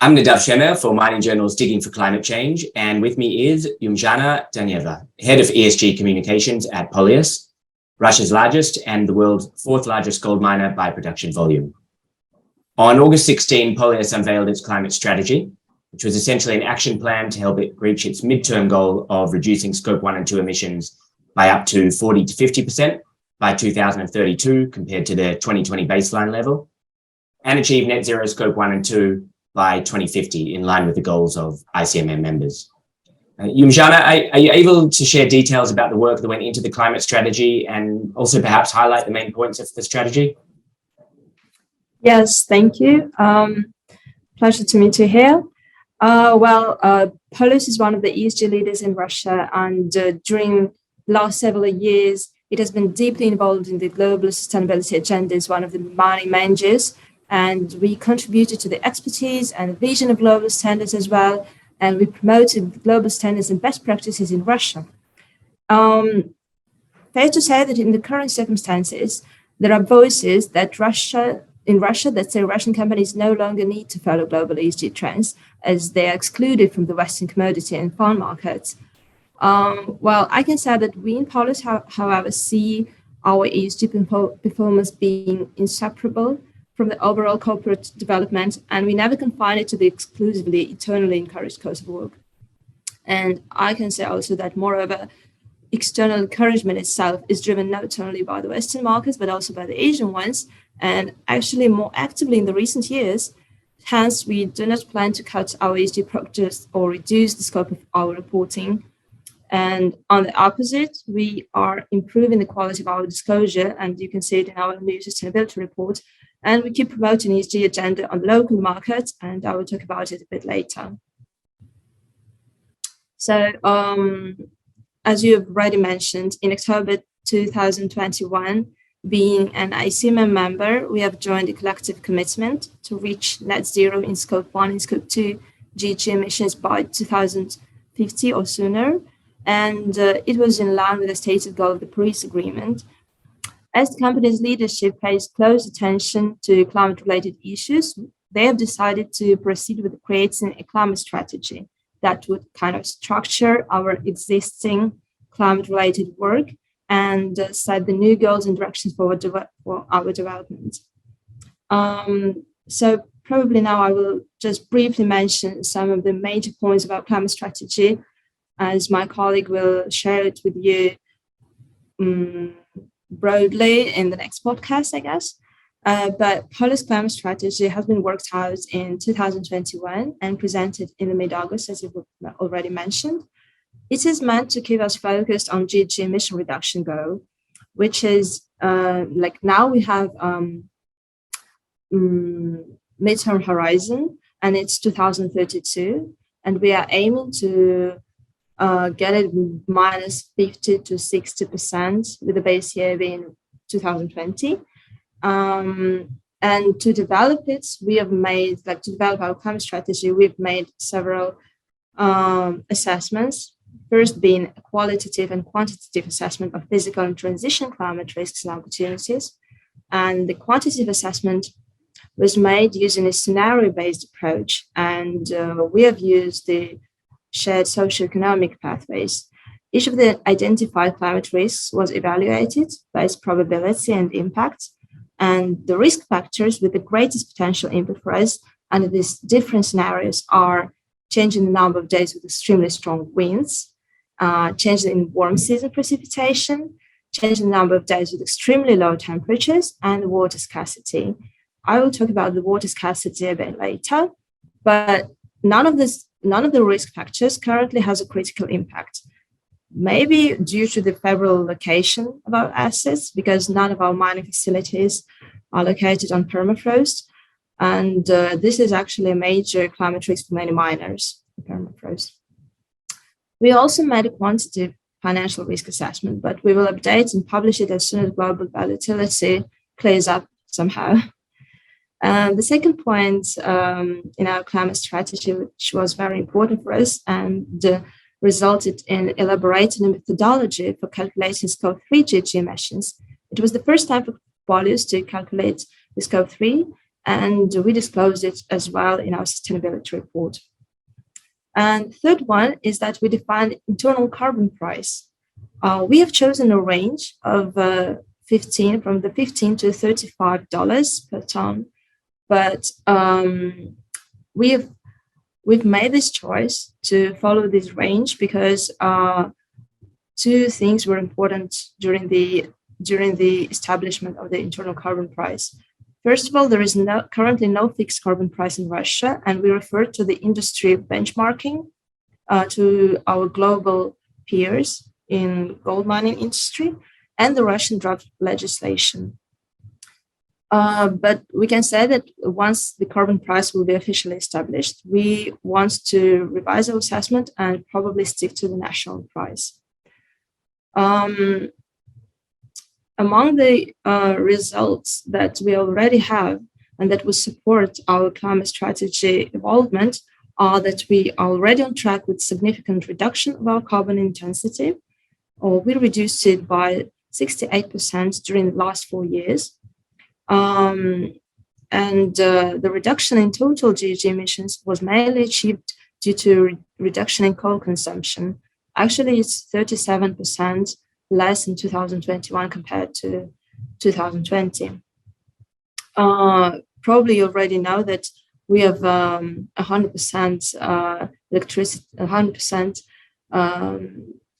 I'm Nadav Shemer for Mining Journal's Digging for Climate Change, and with me is Yumzhana Daneeva, Head of ESG Communications at Polyus, Russia's largest and the world's fourth largest gold miner by production volume. On August 16, Polyus unveiled its climate strategy, which was essentially an action plan to help it reach its midterm goal of reducing Scope 1 and 2 emissions by up to 40 to 50% by 2032 compared to the 2020 baseline level, and achieve net zero Scope 1 and 2 by 2050 in line with the goals of ICMM members. Yumzhana, are you able to share details about the work that went into the climate strategy and also perhaps highlight the main points of the strategy? Yes, thank you. Pleasure to meet you here. Polyus is one of the ESG leaders in Russia, and during the last several years, it has been deeply involved in the global sustainability agenda as one of the mining managers, and we contributed to the expertise and vision of global standards as well, and we promoted global standards and best practices in Russia. Fair to say that in the current circumstances, there are voices that in Russia that say Russian companies no longer need to follow global ESG trends as they are excluded from the Western commodity and farm markets. I can say that we in Polyus, however, see our ESG performance being inseparable from the overall corporate development, and we never confine it to the exclusively eternally encouraged course of work. And I can say also that, moreover, external encouragement itself is driven not only by the Western markets, but also by the Asian ones, and actually more actively in the recent years. Hence, we do not plan to cut our ESG practice or reduce the scope of our reporting. And on the opposite, we are improving the quality of our disclosure, and you can see it in our new sustainability report. And we keep promoting ESG agenda on local markets, and I will talk about it a bit later. So, as you have already mentioned, in October 2021, being an ICMM member, we have joined a collective commitment to reach net zero in Scope 1 and Scope 2 GHG emissions by 2050 or sooner. And it was in line with the stated goal of the Paris Agreement. As the company's leadership pays close attention to climate-related issues, they have decided to proceed with creating a climate strategy that would kind of structure our existing climate-related work and set the new goals and directions for our development. So probably now I will just briefly mention some of the major points of our climate strategy, as my colleague will share it with you broadly in the next podcast, I guess. But Polyus climate strategy has been worked out in 2021 and presented in the mid-August, as you already mentioned. It is meant to keep us focused on GHG emission reduction goal, which is like now we have midterm horizon, and it's 2032, and we are aiming to get it minus 50 to 60% with the base year being 2020. And to develop it, we have made, to develop our climate strategy, we've made several assessments. First being a qualitative and quantitative assessment of physical and transition climate risks and opportunities. And the quantitative assessment was made using a scenario-based approach, and we have used the shared socioeconomic pathways. Each of the identified climate risks was evaluated by its probability and impact, and the risk factors with the greatest potential impact for us under these different scenarios are changing the number of days with extremely strong winds, changing in warm season precipitation, changing the number of days with extremely low temperatures, and water scarcity. I will talk about the water scarcity a bit later, but none of the risk factors currently has a critical impact. Maybe due to the favorable location of our assets, because none of our mining facilities are located on permafrost. And this is actually a major climate risk for many miners, permafrost. We also made a quantitative financial risk assessment, but we will update and publish it as soon as global volatility clears up somehow. The second point in our climate strategy, which was very important for us and resulted in elaborating a methodology for calculating Scope 3 GHG emissions. It was the first time for Polyus to calculate the Scope 3, and we disclosed it as well in our sustainability report. And third one is that we defined internal carbon price. We have chosen a range of from the $15 to $35 per ton, but we've made this choice to follow this range because two things were important during the establishment of the internal carbon price. First of all, there is currently no fixed carbon price in Russia, and we refer to the industry benchmarking to our global peers in gold mining industry and the Russian draft legislation. But we can say that once the carbon price will be officially established, we want to revise our assessment and probably stick to the national price. Among the results that we already have and that will support our climate strategy evolvement are that we are already on track with significant reduction of our carbon intensity, or we reduced it by 68% during the last 4 years. And the reduction in total GHG emissions was mainly achieved due to reduction in coal consumption. Actually, it's 37% less in 2021 compared to 2020. Probably you already know that we have 100% electricity, 100%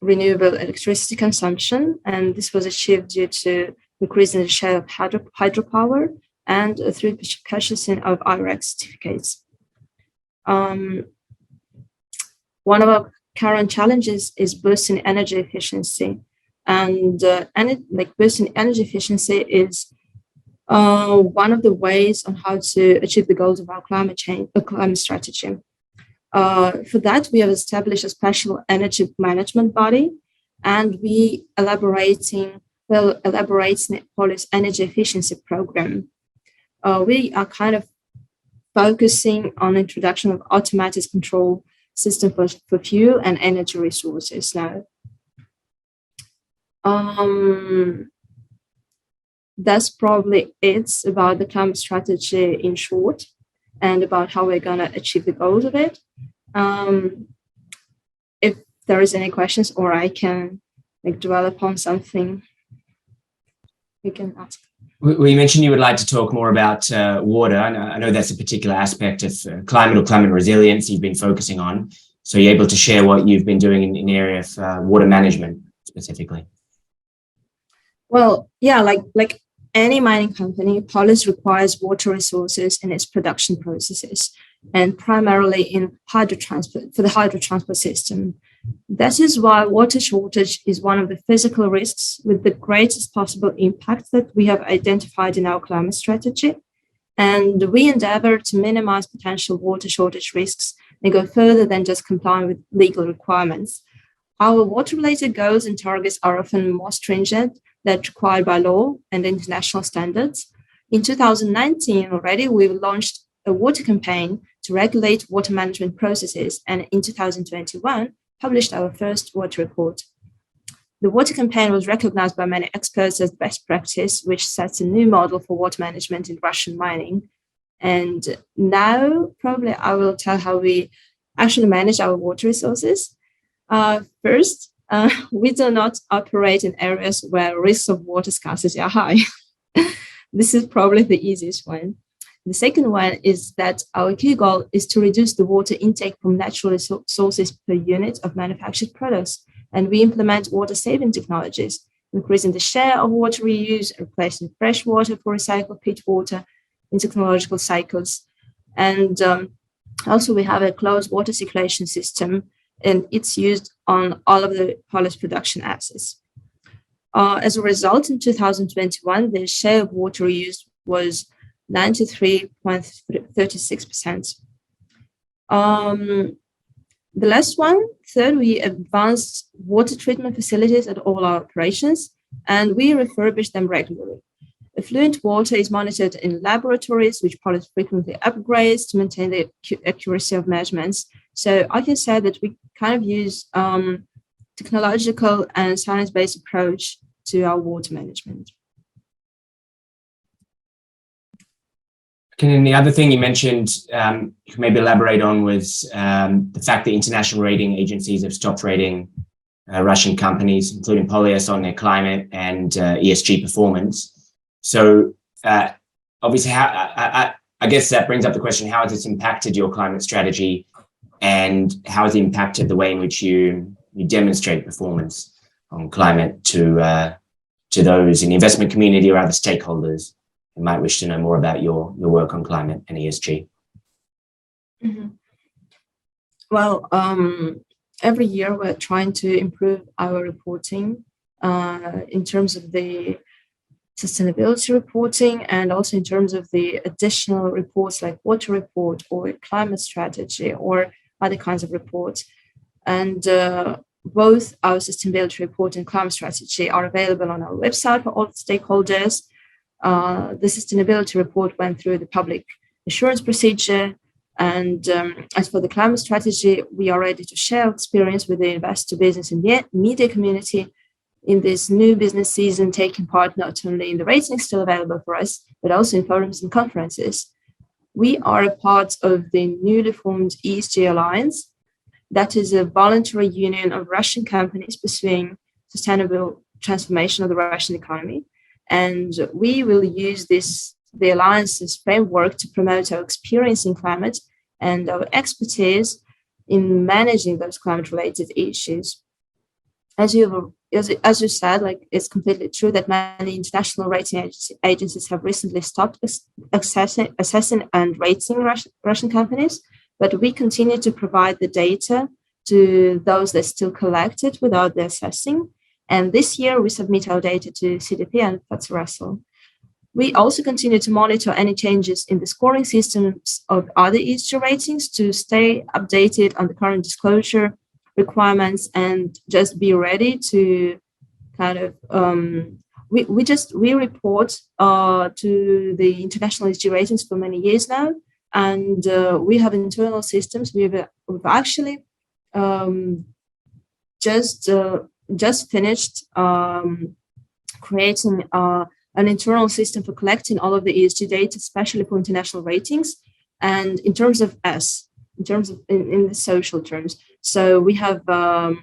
renewable electricity consumption, and this was achieved due to increasing the share of hydropower and through purchasing of IREX certificates. One of our current challenges is boosting energy efficiency. And boosting energy efficiency is one of the ways on how to achieve the goals of our climate strategy. For that, we have established a special energy management body, and we elaborating Polyus energy efficiency program. We are kind of focusing on introduction of automated control system for fuel and energy resources now. That's probably it about the climate strategy in short and about how we're going to achieve the goals of it. If there is any questions or I can dwell upon something, you can ask. We mentioned you would like to talk more about water. I know that's a particular aspect of climate or climate resilience you've been focusing on. So you're able to share what you've been doing in the area of water management specifically. Well, yeah, like any mining company, Polyus requires water resources in its production processes, and primarily in for the hydrotransport system. That is why water shortage is one of the physical risks with the greatest possible impact that we have identified in our climate strategy. And we endeavor to minimize potential water shortage risks and go further than just complying with legal requirements. Our water-related goals and targets are often more stringent than required by law and international standards. In 2019 already, we launched a water campaign to regulate water management processes, and in 2021, published our first water report. The water campaign was recognized by many experts as best practice, which sets a new model for water management in Russian mining. And now, probably I will tell how we actually manage our water resources. First, we do not operate in areas where risks of water scarcity are high. This is probably the easiest one. The second one is that our key goal is to reduce the water intake from natural sources per unit of manufactured products. And we implement water-saving technologies, increasing the share of water reuse, replacing fresh water for recycled peat water in technological cycles. And also we have a closed water circulation system, and it's used on all of the Polyus production assets. As a result, in 2021, the share of water used was 93.36%. The last one, third, we advanced water treatment facilities at all our operations, and we refurbish them regularly. Effluent water is monitored in laboratories, which Polyus frequently upgrades to maintain the accuracy of measurements. So I can say that we kind of use technological and science-based approach to our water management. And the other thing you mentioned, you can maybe elaborate on, was the fact that international rating agencies have stopped rating Russian companies, including Polyus, on their climate and ESG performance. So obviously, I guess that brings up the question, how has this impacted your climate strategy, and how has it impacted the way in which you demonstrate performance on climate to those in the investment community or other stakeholders who might wish to know more about your work on climate and ESG? Mm-hmm. Well, every year we're trying to improve our reporting in terms of the sustainability reporting, and also in terms of the additional reports like water report or climate strategy or other kinds of reports. And both our sustainability report and climate strategy are available on our website for all stakeholders. The sustainability report went through the public assurance procedure. And as for the climate strategy, we are ready to share experience with the investor, business, and media community in this new business season, taking part not only in the ratings still available for us, but also in forums and conferences. We are a part of the newly formed ESG Alliance. That is a voluntary union of Russian companies pursuing sustainable transformation of the Russian economy. And we will use the Alliance's framework to promote our experience in climate and our expertise in managing those climate-related issues. As you said, like, it's completely true that many international rating agencies have recently stopped assessing and rating Russian companies, but we continue to provide the data to those that still collect it without the assessing. And this year, we submit our data to CDP and FTSE Russell. We also continue to monitor any changes in the scoring systems of other ESG ratings to stay updated on the current disclosure requirements and just be ready to kind of, we report to the international ESG ratings for many years now, and we have internal systems. We've actually just finished creating an internal system for collecting all of the ESG data, especially for international ratings. And in terms of in the social terms, so we have a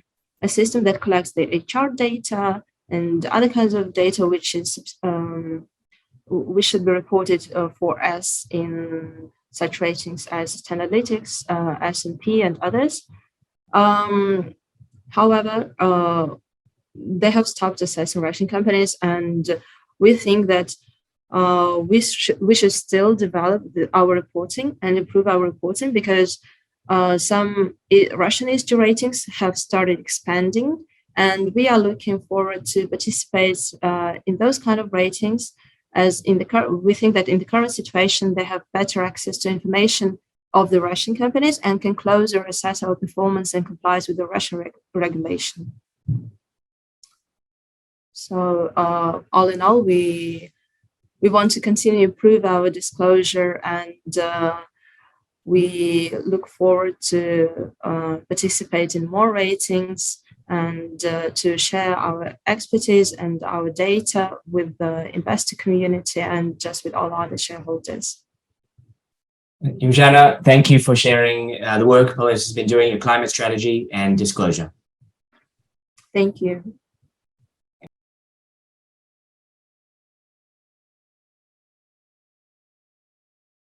system that collects the HR data and other kinds of data, which should be reported for us in such ratings as Sustainalytics, S&P, and others. However, they have stopped assessing Russian companies, and we think that we should still develop our reporting and improve our reporting, because some Russian ESG ratings have started expanding, and we are looking forward to participate in those kind of ratings. As we think that in the current situation, they have better access to information of the Russian companies and can closer assess our performance and complies with the Russian regulation. So all in all, we want to continue to improve our disclosure, and we look forward to participate in more ratings and to share our expertise and our data with the investor community and just with all other shareholders. Yumzhana, thank you for sharing the work Polyus has been doing in climate strategy and disclosure. Thank you.